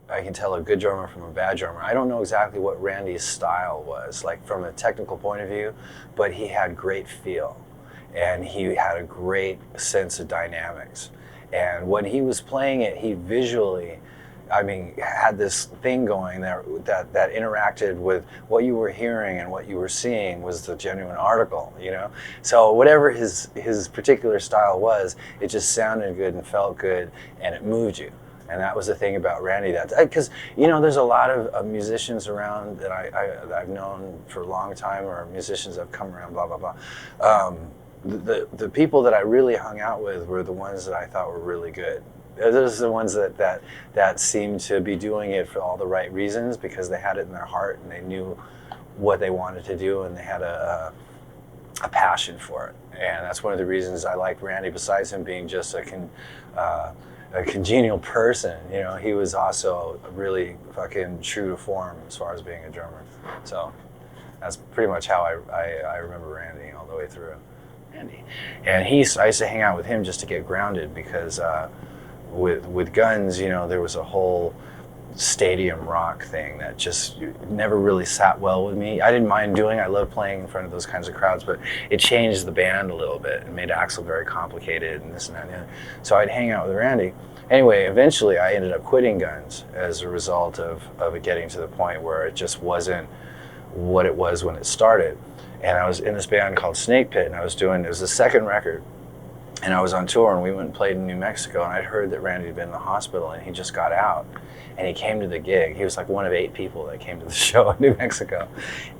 I can tell a good drummer from a bad drummer. I don't know exactly what Randy's style was, like from a technical point of view, but he had great feel, and he had a great sense of dynamics. And when he was playing it, he visually, I mean, had this thing going that interacted with what you were hearing, and what you were seeing was the genuine article, you know? So whatever his particular style was, it just sounded good and felt good, and it moved you. And that was the thing about Randy. That because you know, there's a lot of musicians around that I've known for a long time, or musicians that have come around, blah blah blah. The people that I really hung out with were the ones that I thought were really good. Those are the ones that seemed to be doing it for all the right reasons, because they had it in their heart and they knew what they wanted to do, and they had a passion for it. And that's one of the reasons I liked Randy. Besides him being just a congenial person, you know, he was also really fucking true to form as far as being a drummer. So that's pretty much how I remember Randy all the way through. Randy. And I used to hang out with him just to get grounded, because with Guns, you know, there was a whole stadium rock thing that just never really sat well with me. I didn't mind doing, I love playing in front of those kinds of crowds, but it changed the band a little bit and made Axl very complicated and this and that and the other. So I'd hang out with Randy. Anyway, eventually I ended up quitting Guns as a result of it getting to the point where it just wasn't what it was when it started. And I was in this band called Snake Pit, and it was the second record. And I was on tour, and we went and played in New Mexico, and I'd heard that Randy had been in the hospital, and he just got out, and he came to the gig. He was like one of 8 people that came to the show in New Mexico,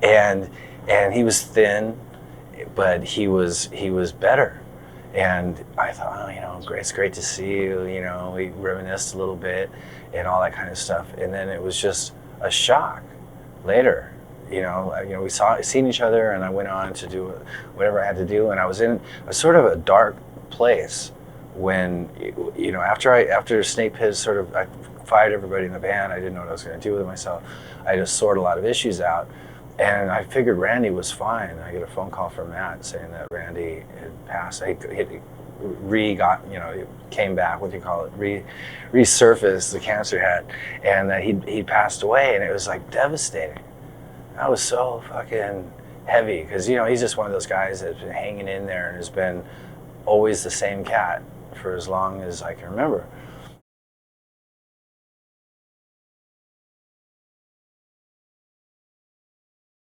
and he was thin, but he was better. And I thought, oh, you know, it's great to see you. You know, we reminisced a little bit, and all that kind of stuff. And then it was just a shock later. You know, we seen each other, and I went on to do whatever I had to do, and I was in a sort of a dark place when, you know, after Snake Pit sort of, I fired everybody in the band. I didn't know what I was going to do with myself. I just sorted a lot of issues out, and I figured Randy was fine. I get a phone call from Matt saying that Randy had passed. Came back, what do you call it, resurfaced the cancer had, and that he'd passed away, and it was like devastating. That was so fucking heavy, because, you know, he's just one of those guys that's been hanging in there and has been always the same cat for as long as I can remember.